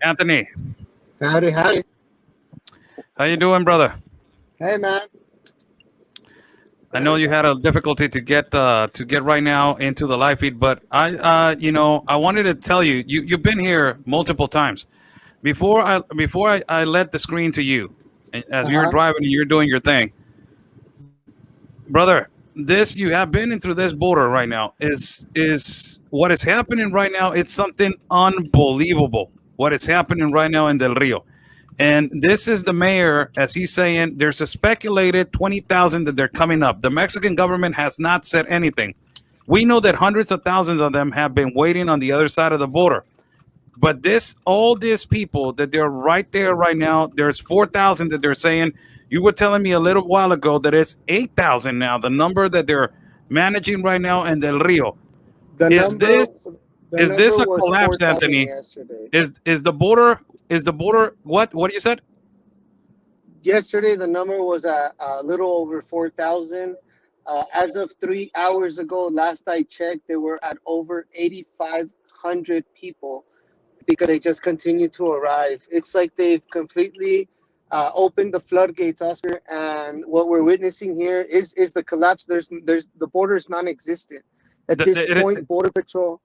Anthony, Howdy, howdy. how you doing, brother? Hey, man. I There know we you go. had a difficulty to get right now into the live feed, but I wanted to tell you, you've been here multiple times. Before I let the screen to you, as you're Uh-huh. driving and you're doing your thing, brother. This you have been in through this border right now is what is happening right now. It's something unbelievable. What is happening right now in Del Rio. And this is the mayor, as he's saying, there's a speculated 20,000 that they're coming up. The Mexican government has not said anything. We know that hundreds of thousands of them have been waiting on the other side of the border. But all these people that they're right there right now, there's 4,000 that they're saying. You were telling me a little while ago that it's 8,000 now, the number that they're managing right now in Del Rio. The Is number this the is number this a was collapse, 4,000 Anthony? yesterday. Is the border what you said? Yesterday, the number was at a little over 4,000. As of 3 hours ago, last I checked, they were at over 8,500 people because they just continue to arrive. It's like they've completely opened the floodgates, Oscar. And what we're witnessing here is the collapse. There's the border is non-existent at The, this the, point. Border Patrol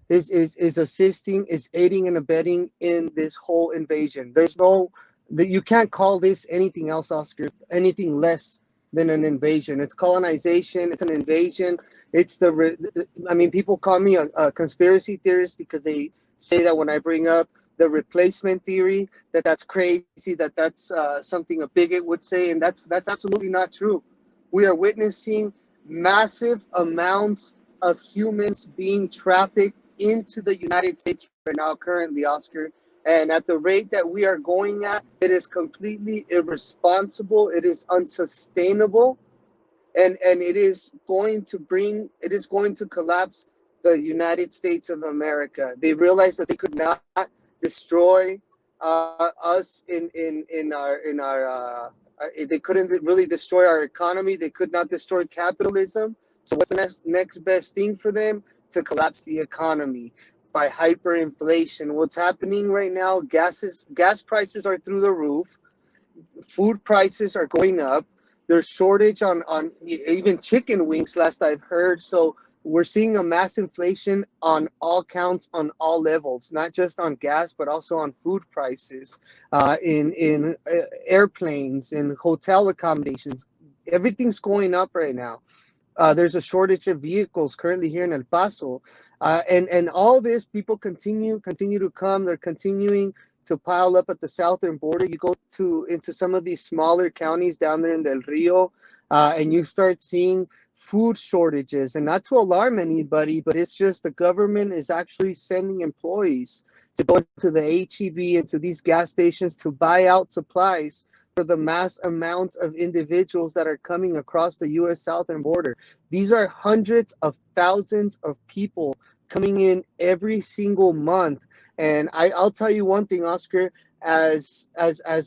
is assisting, is aiding and abetting in this whole invasion. There's no that you can't call this anything else, Oscar, anything less than an invasion. It's colonization, it's an invasion. It's I mean, people call me a conspiracy theorist because they say that when I bring up the replacement theory, that's crazy, that's something a bigot would say, and that's absolutely not true. We are witnessing massive amounts of humans being trafficked into the United States right now, currently, Oscar. And at the rate that we are going at, it is completely irresponsible. It is unsustainable, and it is going to collapse the United States of America. They realized that they could not destroy us they couldn't really destroy our economy. They could not destroy capitalism. So what's the next best thing for them? To collapse the economy by hyperinflation. What's happening right now? Gas prices are through the roof. Food prices are going up. There's shortage on even chicken wings, last I've heard. So we're seeing a mass inflation on all counts, on all levels, not just on gas, but also on food prices, in airplanes, in hotel accommodations. Everything's going up right now. There's a shortage of vehicles currently here in El Paso, and all this, people continue to come. They're continuing to pile up at the southern border. You go into some of these smaller counties down there in Del Rio, and you start seeing food shortages. And not to alarm anybody, but it's just the government is actually sending employees to go into the HEB, into these gas stations, to buy out supplies for the mass amount of individuals that are coming across the U.S. southern border. These are hundreds of thousands of people coming in every single month. And I'll tell you one thing, Oscar, as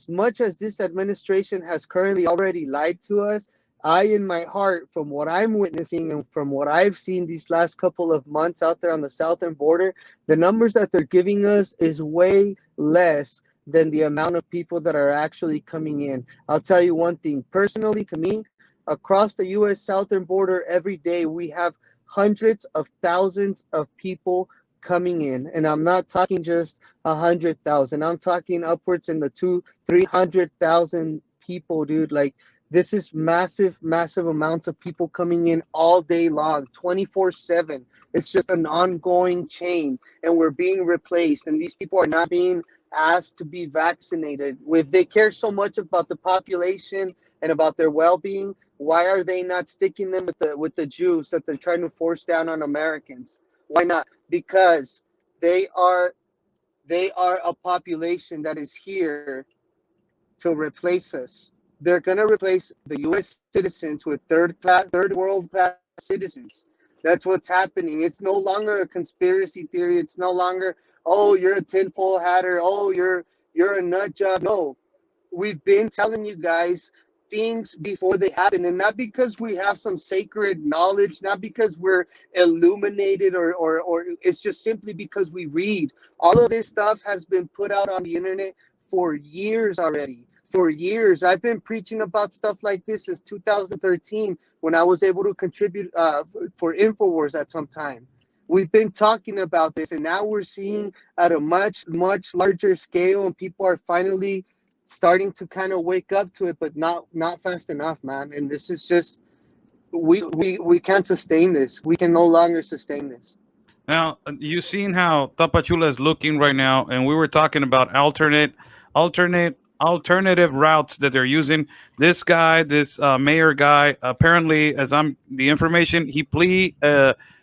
much as this administration has currently already lied to us, I, in my heart, from what I'm witnessing and from what I've seen these last couple of months out there on the southern border, the numbers that they're giving us is way less than the amount of people that are actually coming in. I'll tell you one thing, personally, to me, across the U.S. southern border every day, we have hundreds of thousands of people coming in. And I'm not talking just 100,000. I'm talking upwards in the 300,000 people, dude. Like, this is massive amounts of people coming in all day long, 24/7. It's just an ongoing chain, and we're being replaced. And these people are not being asked to be vaccinated. If they care so much about the population and about their well-being, why are they not sticking them with the Jews that they're trying to force down on Americans? Why not? Because they are a population that is here to replace us. They're gonna replace the U.S. citizens with third world class citizens. That's what's happening. It's no longer a conspiracy theory. It's no longer, oh, you're a tinfoil hatter. Oh, you're a nut job. No, we've been telling you guys things before they happen, and not because we have some sacred knowledge, not because we're illuminated, or it's just simply because we read. All of this stuff has been put out on the internet for years already. For years, I've been preaching about stuff like this since 2013, when I was able to contribute for InfoWars at some time. We've been talking about this, and now we're seeing at a much, much larger scale, and people are finally starting to kind of wake up to it, but not fast enough, man. And this is just, we can't sustain this. We can no longer sustain this. Now, you've seen how Tapachula is looking right now, and we were talking about alternative routes that they're using. This guy, this mayor guy, apparently, as I'm the information, he plead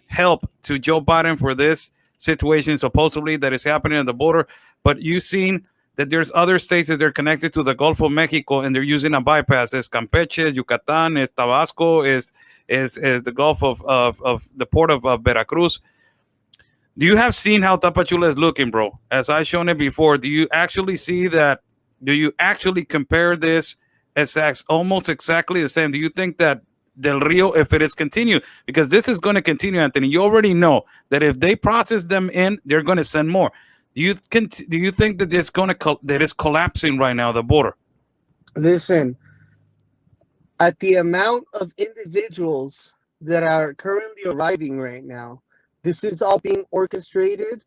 help to Joe Biden for this situation supposedly that is happening at the border. But you've seen that there's other states that they're connected to the Gulf of Mexico, and they're using a bypass. It's Campeche, Yucatan, it's Tabasco, is the Gulf of the port of Veracruz. Do you have seen how Tapachula is looking, bro? As I shown it before, do you actually see that? Do you actually compare this as almost exactly the same? Do you think that Del Rio, if it is continued, because this is going to continue, Anthony, you already know that if they process them in, they're going to send more. Do you think that it's going to that is collapsing right now, the border? Listen, at the amount of individuals that are currently arriving right now, this is all being orchestrated,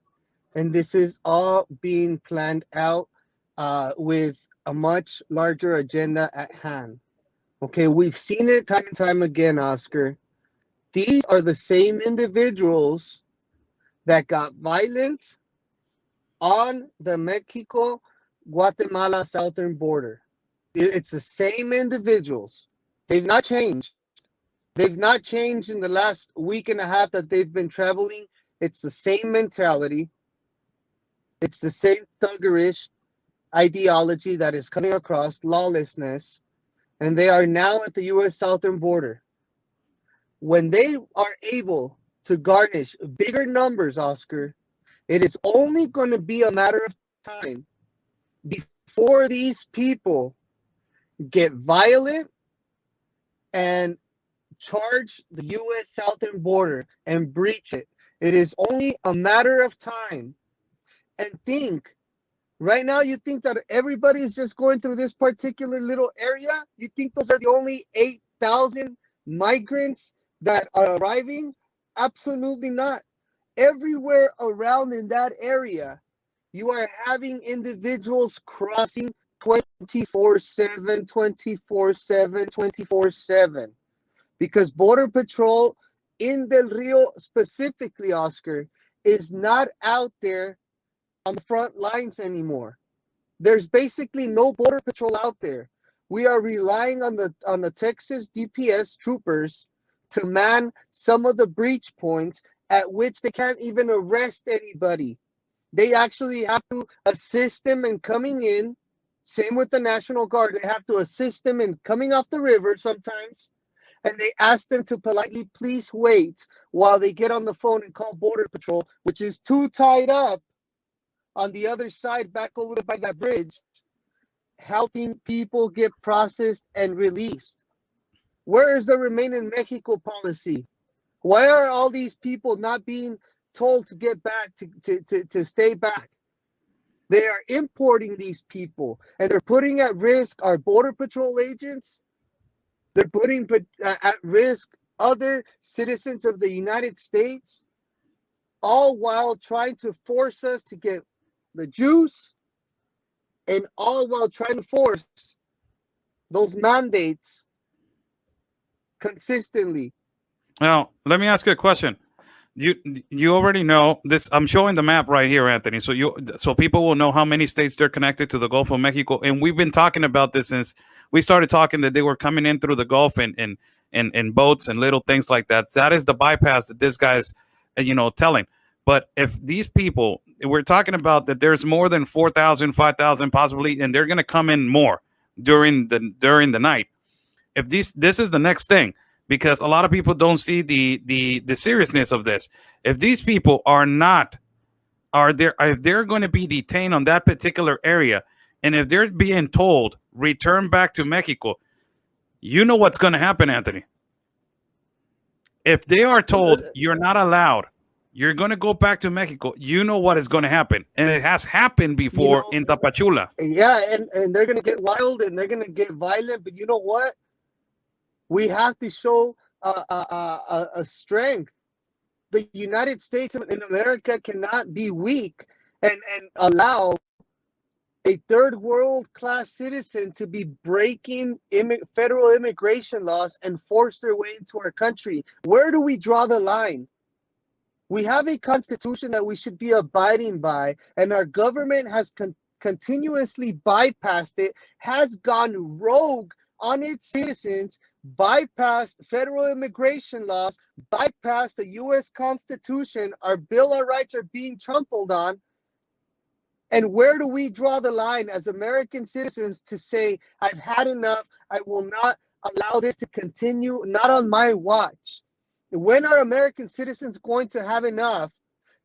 and this is all being planned out with a much larger agenda at hand. Okay, we've seen it time and time again, Oscar. These are the same individuals that got violent on the Mexico-Guatemala southern border. It's the same individuals. They've not changed. They've not changed in the last week and a half that they've been traveling. It's the same mentality. It's the same thuggerish ideology that is coming across, lawlessness, and they are now at the U.S. southern border. When they are able to garnish bigger numbers, Oscar, it is only going to be a matter of time before these people get violent and charge the U.S. southern border and breach it. It is only a matter of time. And think, right now, you think that everybody is just going through this particular little area? You think those are the only 8,000 migrants that are arriving? Absolutely not. Everywhere around in that area, you are having individuals crossing 24/7, 24/7, 24/7. Because Border Patrol in Del Rio specifically, Oscar, is not out there on the front lines anymore. There's basically no Border Patrol out there. We are relying on the Texas DPS troopers to man some of the breach points at which they can't even arrest anybody. They actually have to assist them in coming in. Same with the National Guard. They have to assist them in coming off the river sometimes. And they ask them to politely please wait while they get on the phone and call Border Patrol, which is too tied up on the other side back over by that bridge, helping people get processed and released. Where is the Remain in Mexico policy? Why are all these people not being told to get back, to stay back? They are importing these people, and they're putting at risk our Border Patrol agents. They're putting at risk other citizens of the United States, all while trying to force us to get the juice, and all while trying to force those mandates consistently. Now, let me ask you a question. You already know this. I'm showing the map right here, Anthony. So people will know how many states they're connected to the Gulf of Mexico. And we've been talking about this since we started talking that they were coming in through the Gulf in boats and little things like that. That is the bypass that this guy's, telling. But if these people, we're talking about that there's more than 4,000, 5,000 possibly, and they're going to come in more during the night. If this is the next thing, because a lot of people don't see the seriousness of this. If these people if they're going to be detained on that particular area, and if they're being told return back to Mexico, You know what's going to happen, Anthony. If they are told you're not allowed, you're going to go back to Mexico, you know what is going to happen. And it has happened before in Tapachula. Yeah, and they're going to get wild and they're going to get violent. But you know what? We have to show a strength. The United States in America cannot be weak and allow a third world class citizen to be breaking federal immigration laws and force their way into our country. Where do we draw the line? We have a constitution that we should be abiding by, and our government has continuously bypassed it, has gone rogue on its citizens, bypassed federal immigration laws, bypassed the U.S. Constitution. Our Bill of Rights are being trampled on. And where do we draw the line as American citizens to say, I've had enough, I will not allow this to continue, not on my watch? When are American citizens going to have enough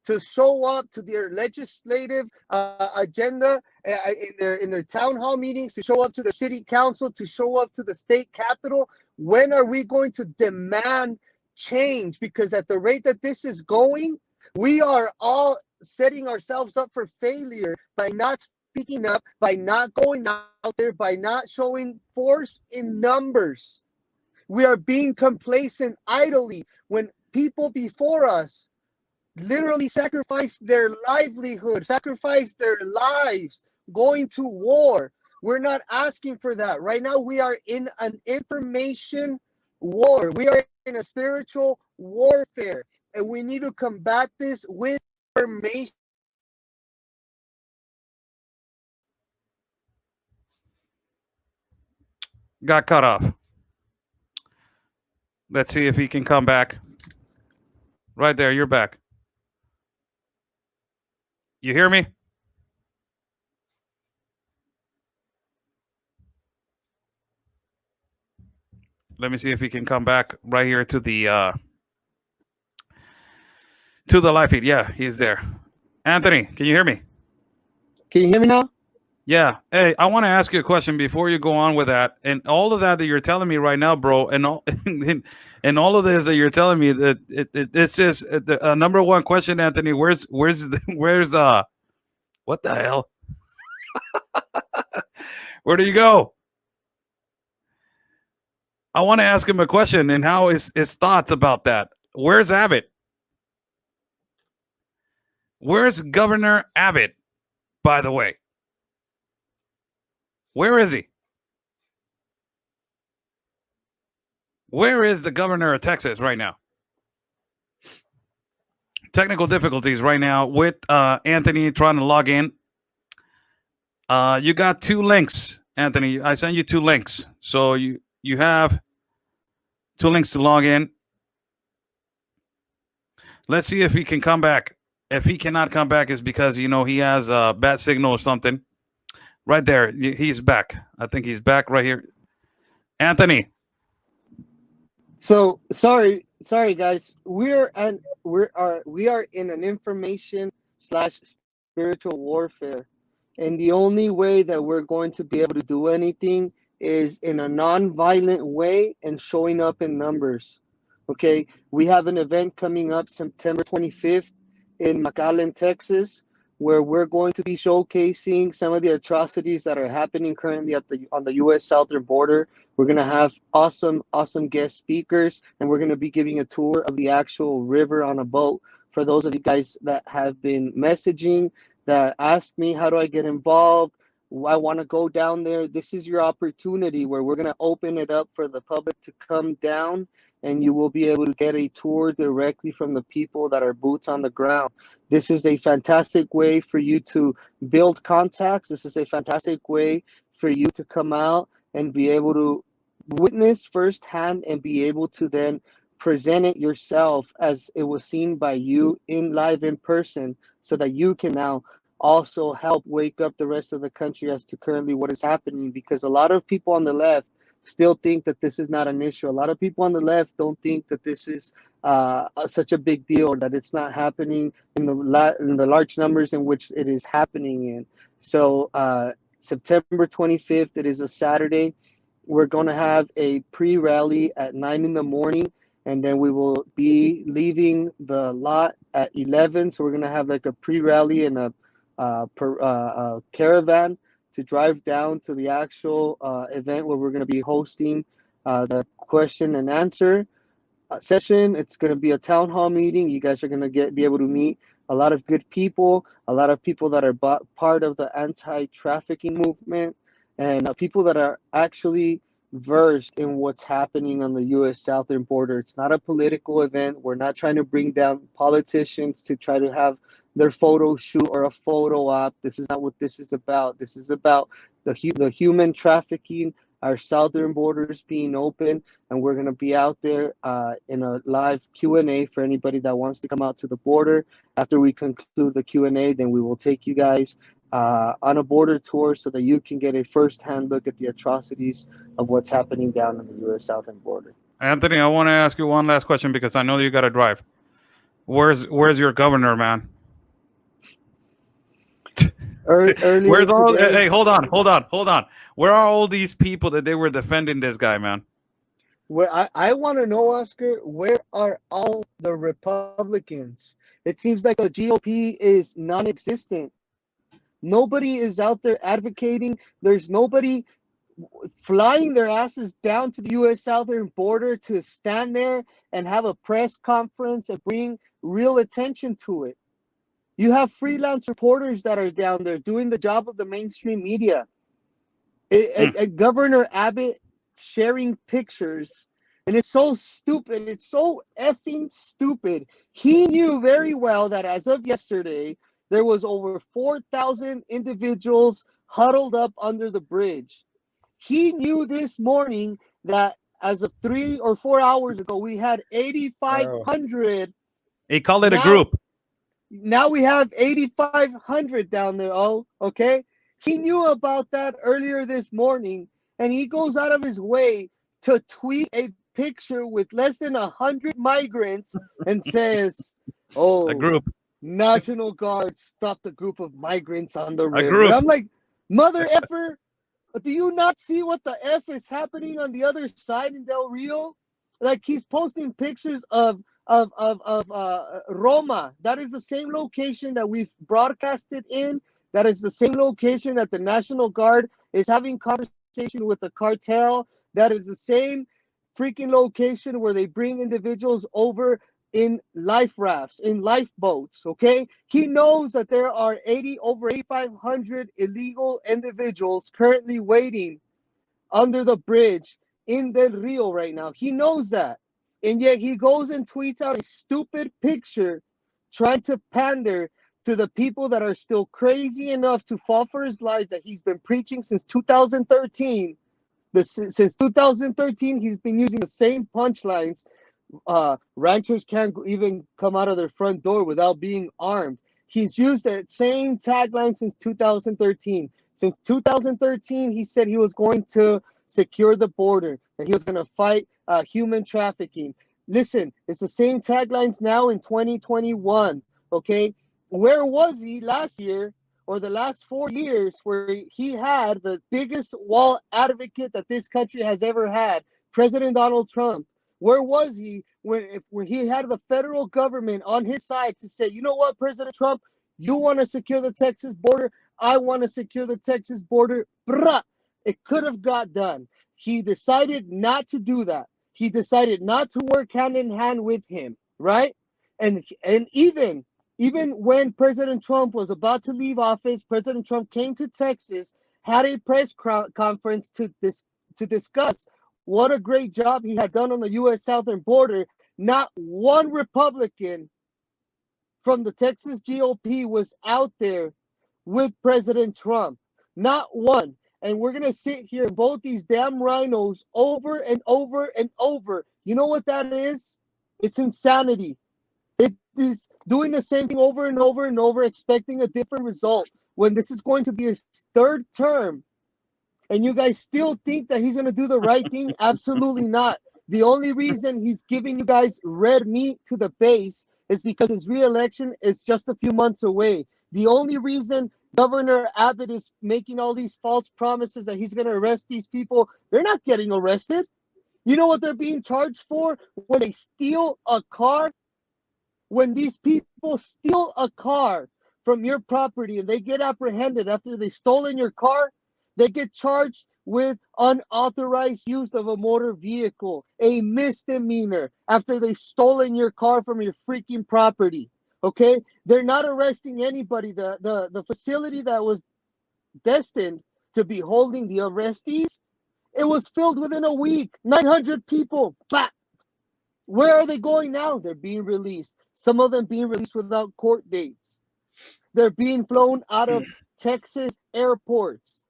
to show up to their legislative agenda in their town hall meetings, to show up to the city council, to show up to the state capitol? When are we going to demand change? Because at the rate that this is going, we are all setting ourselves up for failure by not speaking up, by not going out there, by not showing force in numbers. We are being complacent idly when people before us literally sacrificed their livelihood, sacrificed their lives going to war. We're not asking for that. Right now, we are in an information war. We are in a spiritual warfare, and we need to combat this with information. Got cut off. Let's see if he can come back. Right there, you're back. You hear me? Let me see if he can come back right here to the live feed. Yeah, he's there. Anthony, can you hear me? Can you hear me now? Yeah. Hey, I want to ask you a question before you go on with that. And all of that you're telling me right now, bro, and all and all of this that you're telling me, that this is the number one question, Anthony. Where's what the hell? Where do you go? I want to ask him a question and how his thoughts about that. Where's Abbott? Where's Governor Abbott, by the way? Where is he? Where is the governor of Texas right now? Technical difficulties right now with Anthony trying to log in. You got 2 links, Anthony. I sent you 2 links. So you have 2 links to log in. Let's see if he can come back. If he cannot come back, it's because, he has a bad signal or something. Right there, he's back. I think he's back right here. Anthony. So sorry guys. We are in an information / spiritual warfare. And the only way that we're going to be able to do anything is in a non-violent way and showing up in numbers. Okay, we have an event coming up September 25th in McAllen, Texas, where we're going to be showcasing some of the atrocities that are happening currently on the U.S. southern border. We're going to have awesome guest speakers, and we're going to be giving a tour of the actual river on a boat. For those of you guys that have been messaging, that ask me, how do I get involved? I want to go down there. This is your opportunity where we're going to open it up for the public to come down, and you will be able to get a tour directly from the people that are boots on the ground. This is a fantastic way for you to build contacts. This is a fantastic way for you to come out and be able to witness firsthand and be able to then present it yourself as it was seen by you in live in person, so that you can now also help wake up the rest of the country as to currently what is happening. Because a lot of people on the left still think that this is not an issue. A lot of people on the left don't think that this is such a big deal, or that it's not happening in the large numbers in which it is happening in. So September 25th, it is a Saturday. We're going to have a pre-rally at 9 in the morning, and then we will be leaving the lot at 11. So we're going to have like a pre-rally and a caravan to drive down to the actual event where we're going to be hosting the question and answer session. It's going to be a town hall meeting. You guys are going to be able to meet a lot of good people, a lot of people that are part of the anti-trafficking movement, and people that are actually versed in what's happening on the U.S. southern border. It's not a political event. We're not trying to bring down politicians to try to have their photo shoot or a photo op. This is not what this is about. This is about the human trafficking, our southern borders being open, and we're going to be out there in a live Q&A for anybody that wants to come out to the border. After we conclude the Q&A, then we will take you guys on a border tour so that you can get a first-hand look at the atrocities of what's happening down on the U.S. southern border. Anthony, I want to ask you one last question because I know you got to drive. Where's your governor, man? Earlier Where's all? today, Hey, hold on. Where are all these people that they were defending this guy, man? where I want to know, Oscar, where are all the Republicans? It seems like the GOP is non-existent. Nobody is out there advocating. There's nobody flying their asses down to the U.S. southern border to stand there and have a press conference and bring real attention to it. You have freelance reporters that are down there doing the job of the mainstream media. Governor Abbott sharing pictures, and it's so stupid. It's so effing stupid. He knew very well that as of yesterday, there was over 4,000 individuals huddled up under the bridge. He knew this morning that as of 3 or 4 hours ago, we had 8,500. He called it a group. Now we have 8,500 down there. Oh, okay. He knew about that earlier this morning, and he goes out of his way to tweet a picture with less than 100 migrants and says, "Oh, A group. National Guard stopped a group of migrants on the river." Group. I'm like, mother effer, do you not see what the F is happening on the other side in Del Rio? Like, he's posting pictures of Roma. That is the same location that we've broadcasted in. That is the same location that the National Guard is having conversation with the cartel. That is the same freaking location where they bring individuals over in life rafts, in lifeboats, okay? He knows that there are over 8,500 illegal individuals currently waiting under the bridge in Del Rio right now. He knows that. And yet he goes and tweets out a stupid picture trying to pander to the people that are still crazy enough to fall for his lies that he's been preaching since 2013. Since 2013, he's been using the same punchlines. Ranchers can't even come out of their front door without being armed. He's used that same tagline since 2013. Since 2013, he said he was going to secure the border, that he was going to fight human trafficking. Listen, it's the same taglines now in 2021, okay? Where was he last year or the last 4 years where he had the biggest wall advocate that this country has ever had, President Donald Trump? Where was he when he had the federal government on his side to say, you know what, President Trump, you want to secure the Texas border, I want to secure the Texas border. Bruh, it could have got done. He decided not to do that. He decided not to work hand in hand with him, right? And even when President Trump was about to leave office, President Trump came to Texas, had a press conference to discuss what a great job he had done on the U.S. southern border. Not one Republican from the Texas GOP was out there with President Trump. Not one. And we're going to sit here and vote these damn rhinos over and over and over. You know what that is? It's insanity. It is doing the same thing over and over and over, expecting a different result when this is going to be his third term. And you guys still think that he's going to do the right thing? Absolutely not. The only reason he's giving you guys red meat to the base is because his re-election is just a few months away. The only reason Governor Abbott is making all these false promises that he's going to arrest these people. They're not getting arrested. You know what they're being charged for when they steal a car? When these people steal a car from your property and they get apprehended after they've stolen your car, they get charged with unauthorized use of a motor vehicle, a misdemeanor, after they've stolen your car from your freaking property. Okay? They're not arresting anybody. The facility that was destined to be holding the arrestees, it was filled within a week. 900 people. Bah! Where are they going now? They're being released. Some of them being released without court dates. They're being flown out of Texas airports.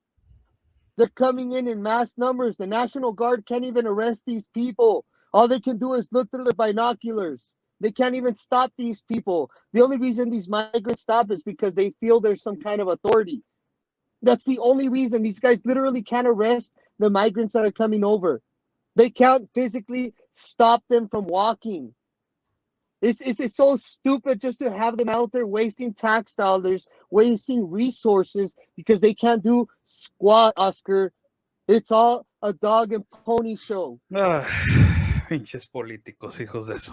They're coming in mass numbers. The National Guard can't even arrest these people. All they can do is look through their binoculars. They can't even stop these people. The only reason these migrants stop is because they feel there's some kind of authority. That's the only reason. These guys literally can't arrest the migrants that are coming over. They can't physically stop them from walking. It's so stupid just to have them out there wasting tax dollars, wasting resources because they can't do squat, Oscar. It's all a dog and pony show. Pinches políticos, hijos de eso.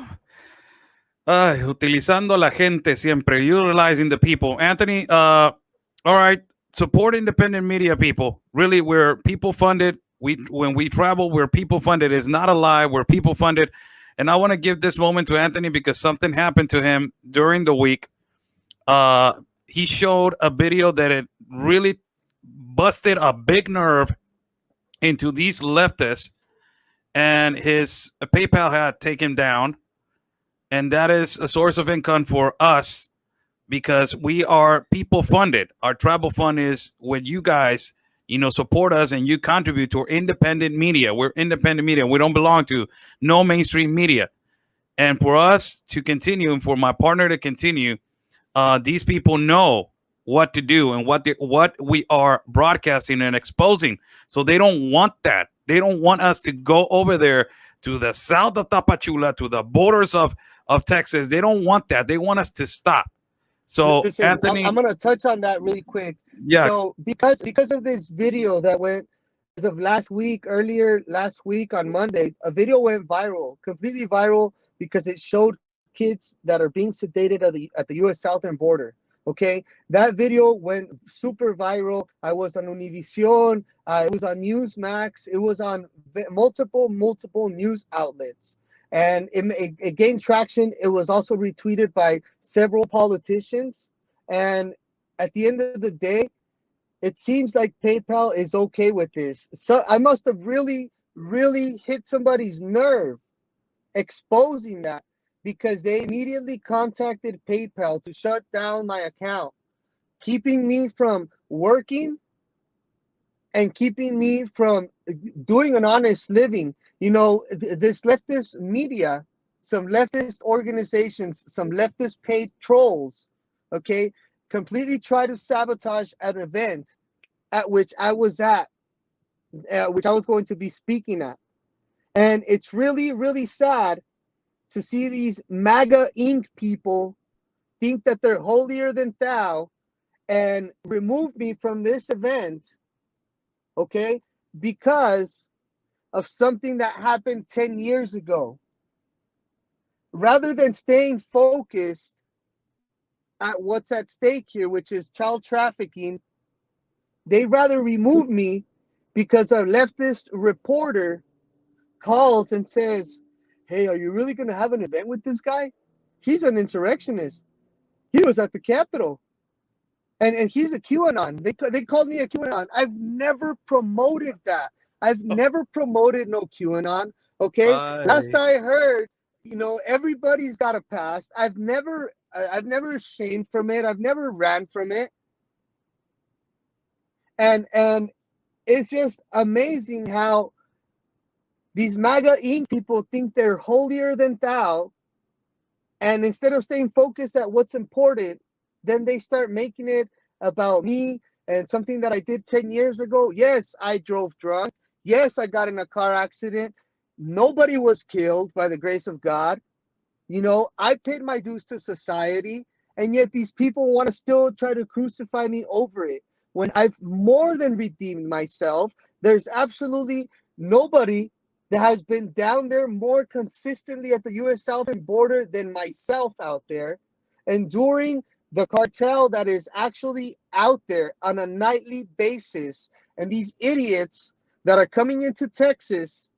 Ay, utilizando a la gente siempre, utilizing the people. Anthony, all right, support independent media, people. Really, we're people funded. When we travel, we're people funded. It's not a lie. We're people funded. And I want to give this moment to Anthony because something happened to him during the week. He showed a video that it really busted a big nerve into these leftists, and his PayPal had taken down. And that is a source of income for us because we are people funded. Our travel fund is when you guys, support us and you contribute to our independent media. We're independent media. We don't belong to no mainstream media. And for us to continue and for my partner to continue, these people know what to do and what we are broadcasting and exposing. So they don't want that. They don't want us to go over there to the south of Tapachula, to the borders of Texas. They don't want that. They want us to stop. So listen, Anthony, I'm going to touch on that really quick. Yeah. So because of this video that went as of earlier last week on Monday, a video went viral, completely viral, because it showed kids that are being sedated at the U.S. southern border. Okay, that video went super viral. I was on Univision. It was on Newsmax. It was on multiple news outlets. And it gained traction. It was also retweeted by several politicians. And at the end of the day, it seems like PayPal is okay with this. So I must have really, really hit somebody's nerve exposing that, because they immediately contacted PayPal to shut down my account, keeping me from working and keeping me from doing an honest living. This leftist media, some leftist organizations, some leftist paid trolls, okay, completely try to sabotage an event at which I was which I was going to be speaking at. And it's really, really sad to see these MAGA Inc. people think that they're holier than thou and remove me from this event, okay, because of something that happened 10 years ago. Rather than staying focused at what's at stake here, which is child trafficking, they rather remove me because a leftist reporter calls and says, "Hey, are you really going to have an event with this guy? He's an insurrectionist. He was at the Capitol. And he's a QAnon." They called me a QAnon. I've never promoted that. I've never promoted no QAnon. Okay? Last I heard, everybody's got a past. I've never shamed from it. I've never ran from it. And it's just amazing how these MAGA Inc. people think they're holier than thou, and instead of staying focused at what's important, then they start making it about me and something that I did 10 years ago. Yes, I drove drunk. Yes, I got in a car accident. Nobody was killed by the grace of God. I paid my dues to society, And yet these people want to still try to crucify me over it. When I've more than redeemed myself, there's absolutely nobody that has been down there more consistently at the U.S. southern border than myself out there, enduring the cartel that is actually out there on a nightly basis. And these idiots that are coming into Texas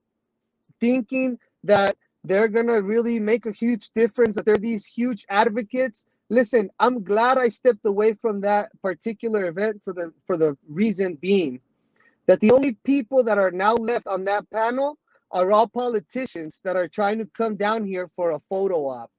thinking that they're going to really make a huge difference, that they're these huge advocates. Listen, I'm glad I stepped away from that particular event for the reason being that the only people that are now left on that panel are all politicians that are trying to come down here for a photo op.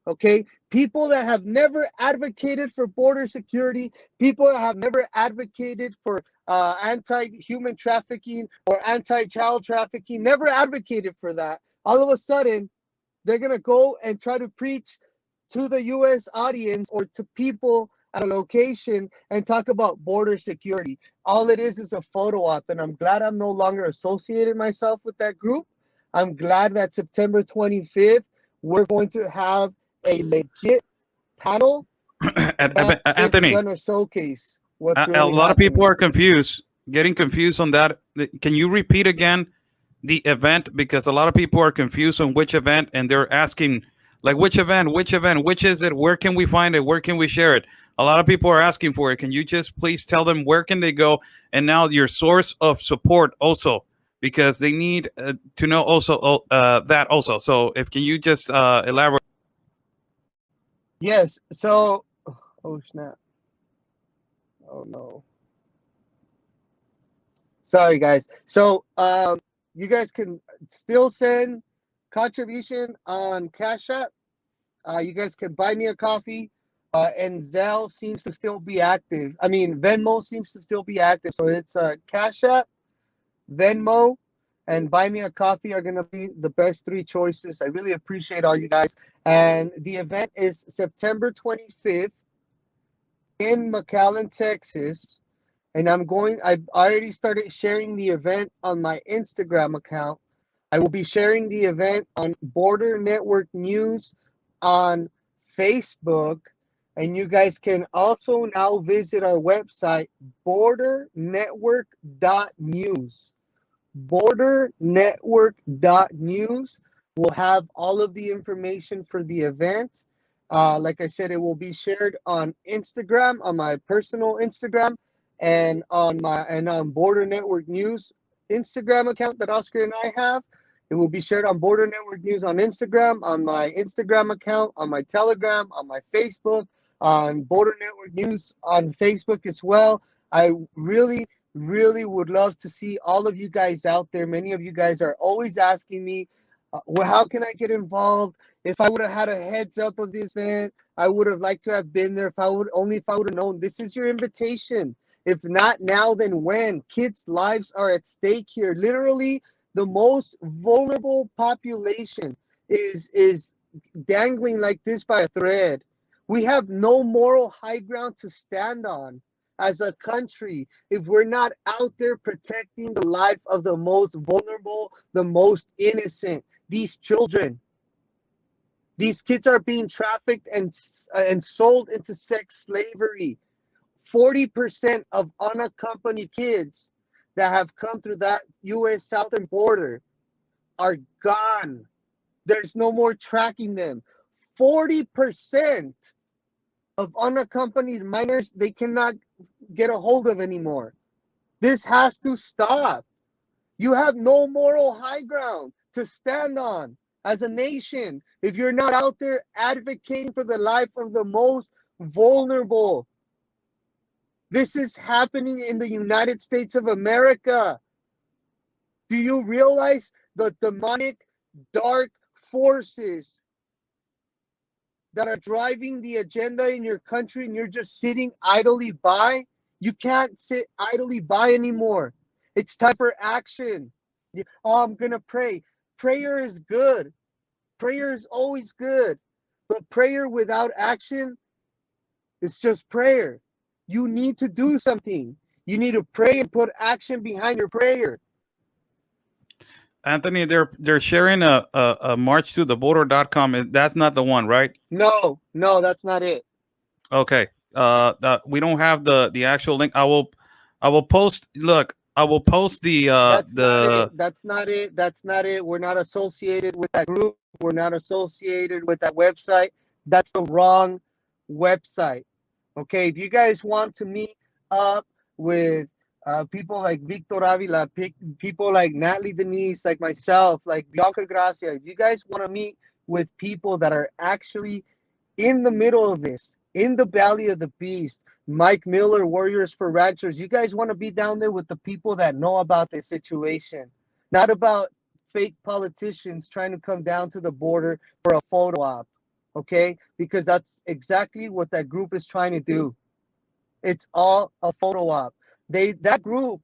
Okay, people that have never advocated for border security, people that have never advocated for anti-human trafficking or anti-child trafficking, never advocated for that. All of a sudden, they're gonna go and try to preach to the U.S. audience or to people at a location and talk about border security. All it is a photo op, and I'm glad I'm no longer associated myself with that group. I'm glad that September 25th, we're going to have a legit panel that Anthony, is going to showcase what's a really lot of people happening. are confused, getting confused on that. Can you repeat again the event? Because a lot of people are confused on which event, and they're asking, like, which event, which is it? Where can we find it? Where can we share it? A lot of people are asking for it. Can you just please tell them where can they go? And now your source of support also, because they need to know also that also. So if can you just elaborate? Yes. So, oh snap. Oh no. Sorry, guys. So, you guys can still send contribution on Cash App. You guys can buy me a coffee. And Zelle seems to still be active. I mean, Venmo seems to still be active. So it's Cash App, Venmo, and buy me a coffee are going to be the best three choices. I really appreciate all you guys. And the event is September 25th in McAllen, Texas. And I've already started sharing the event on my Instagram account. I will be sharing the event on Border Network News on Facebook. And you guys can also now visit our website, bordernetwork.news. Bordernetwork.news will have all of the information for the event. Like I said, it will be shared on Instagram, on my personal Instagram, and on Border Network News Instagram account that Oscar and I have. It will be shared on Border Network News on Instagram, on my Instagram account, on my Telegram, on my Facebook, on Border Network News on Facebook as well. I really would love to see all of you guys out there. Many of you guys are always asking me, well, how can I get involved? If I would have had a heads up of this event, I would have liked to have been there. If I would have known. This is your invitation. If not now, then when? Kids' lives are at stake here. Literally, the most vulnerable population is dangling like this by a thread. We have no moral high ground to stand on as a country if we're not out there protecting the life of the most vulnerable, the most innocent, these children. These kids are being trafficked and sold into sex slavery. 40% of unaccompanied kids that have come through that U.S. southern border are gone. There's no more tracking them. 40% of unaccompanied minors they cannot get a hold of anymore. This has to stop. You have no moral high ground to stand on as a nation if you're not out there advocating for the life of the most vulnerable. This is happening in the United States of America. Do you realize the demonic, dark forces that are driving the agenda in your country and you're just sitting idly by? You can't sit idly by anymore. It's time for action. Oh, I'm going to pray. Prayer is good. Prayer is always good. But prayer without action is just prayer. You need to do something. You need to pray and put action behind your prayer. Anthony, they're sharing a march to the border.com. That's not the one, right? No, that's not it. Okay. We don't have the actual link. I will post. Look, I will post That's not it. the. That's not it. That's not it. We're not associated with that group. We're not associated with that website. That's the wrong website. Okay. If you guys want to meet up with people like Victor Avila, people like Natalie Denise, like myself, like Bianca Gracia, if you guys want to meet with people that are actually in the middle of this, in the belly of the beast, Mike Miller, Warriors for Ranchers, you guys want to be down there with the people that know about this situation, not about fake politicians trying to come down to the border for a photo op, okay? Because that's exactly what that group is trying to do. It's all a photo op. That group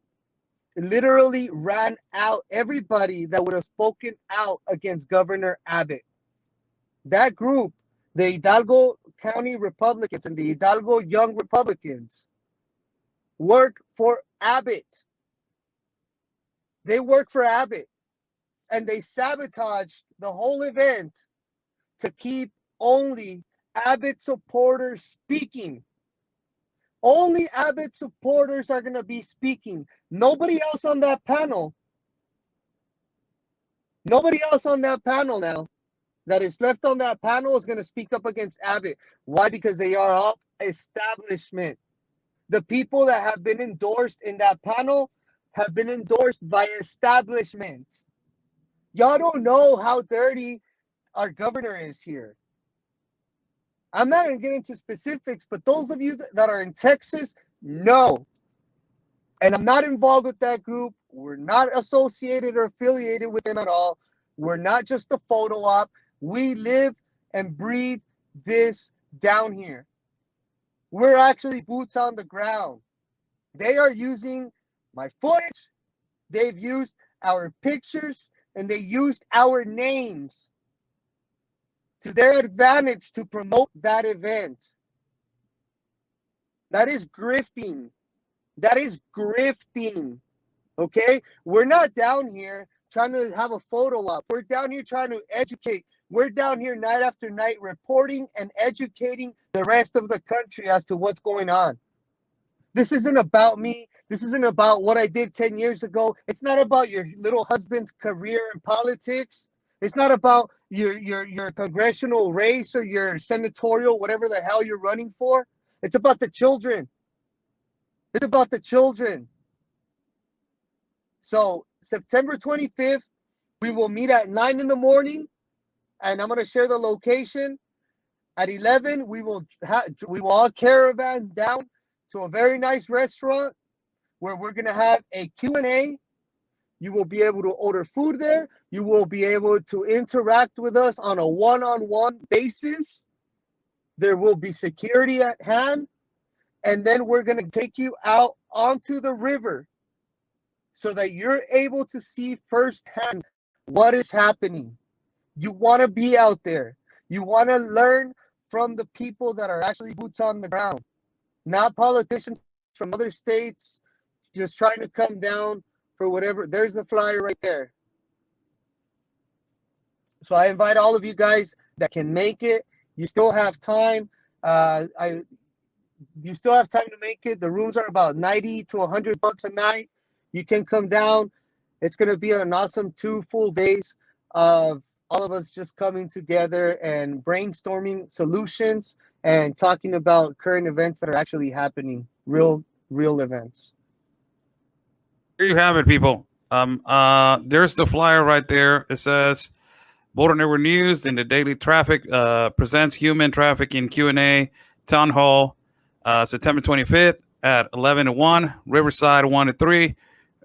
literally ran out everybody that would have spoken out against Governor Abbott. That group, the Hidalgo County Republicans and the Hidalgo Young Republicans, work for Abbott. They work for Abbott. And they sabotaged the whole event to keep only Abbott supporters speaking. Only Abbott supporters are going to be speaking. Nobody else on that panel. Nobody else on that panel now that is left on that panel is going to speak up against Abbott. Why? Because they are all establishment. The people that have been endorsed in that panel have been endorsed by establishment. Y'all don't know how dirty our governor is here. I'm not going to get into specifics, but those of you that are in Texas know. And I'm not involved with that group. We're not associated or affiliated with them at all. We're not just a photo op. We live and breathe this down here. We're actually boots on the ground. They are using my footage. They've used our pictures and they used our names to their advantage to promote that event. That is grifting. That is grifting. Okay? We're not down here trying to have a photo op. We're down here trying to educate. We're down here night after night reporting and educating the rest of the country as to what's going on. This isn't about me. This isn't about what I did 10 years ago. It's not about your little husband's career in politics. It's not about your congressional race or your senatorial, whatever the hell you're running for. It's about the children. It's about the children. So September 25th, we will meet at 9 in the morning, and I'm going to share the location. At 11, we will all caravan down to a very nice restaurant where we're going to have a Q&A. You will be able to order food there. You will be able to interact with us on a one-on-one basis. There will be security at hand. And then we're going to take you out onto the river so that you're able to see firsthand what is happening. You want to be out there. You want to learn from the people that are actually boots on the ground, not politicians from other states just trying to come down for whatever. There's the flyer right there. So I invite all of you guys that can make it. You still have time. You still have time to make it. The rooms are about $90 to $100 a night. You can come down. It's going to be an awesome 2 full days of all of us just coming together and brainstorming solutions and talking about current events that are actually happening, real events. Here you have it, people. There's the flyer right there. It says Border Network News and the Daily Traffic presents Human Trafficking Q&A Town Hall, September 25th at 11 to 1, Riverside 1 to 3,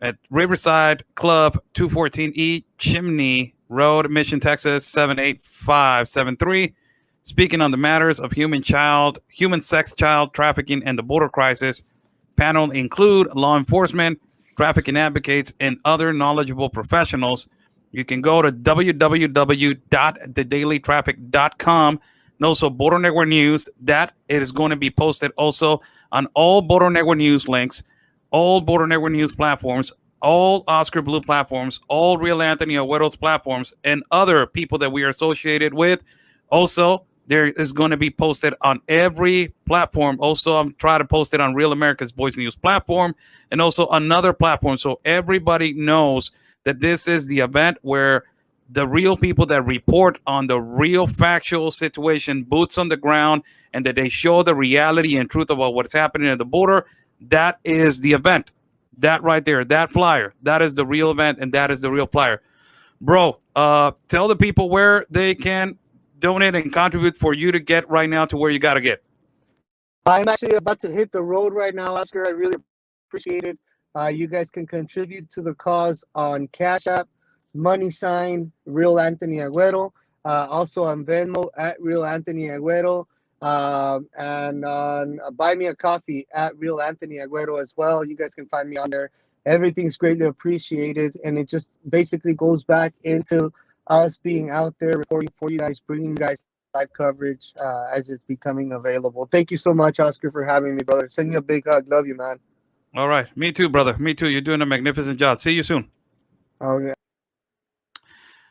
at Riverside Club 214E, Chimney Road, Mission, Texas 78573. Speaking on the matters of human sex child trafficking and the border crisis. Panel include law enforcement, trafficking advocates, and other knowledgeable professionals. You can go to www.thedailytraffic.com and also Border Network News. That it is going to be posted also on all Border Network News links, all Border Network News platforms, all Oscar Blue platforms, all Real Anthony Agüero's platforms, and other people that we are associated with. Also, there is going to be posted on every platform. Also, I'm trying to post it on Real America's Voice News platform and also another platform, so everybody knows that this is the event where the real people that report on the real factual situation, boots on the ground, and that they show the reality and truth about what's happening at the border. That is the event. That right there, that flyer, that is the real event, and that is the real flyer. Bro, tell the people where they can donate and contribute for you to get right now to where you got to get. I'm actually about to hit the road right now, Oscar. I really appreciate it. You guys can contribute to the cause on Cash App, Real Anthony Agüero, also on Venmo at Real Anthony Agüero, and on Buy Me a Coffee at Real Anthony Agüero as well. You guys can find me on there. Everything's greatly appreciated, and it just basically goes back into us being out there reporting for you guys, bringing you guys live coverage as it's becoming available. Thank you so much, Oscar, for having me, brother. Send you a big hug. Love you, man. All right. Me too, brother. Me too. You're doing a magnificent job. See you soon. Okay.